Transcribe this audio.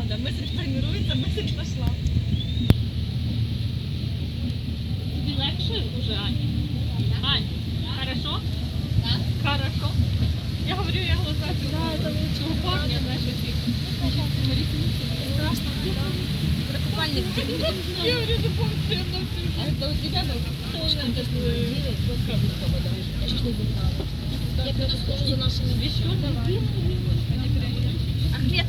надо. Мысль тренируется, мысль пошла. Тобі легше уже, Аня? Ань, хорошо? Да? Хорошо. Я говорю, я глаза цього парня, знаєш, оці. Страшно. Купальник тебе. Я говорю, запомни, что я там всю жизнь. Это у тебя был? Что Что ты делаешь? Как ты попадаешь? Я чуть не знала. Я приду схожу за нашими Еще давай. Ахмед,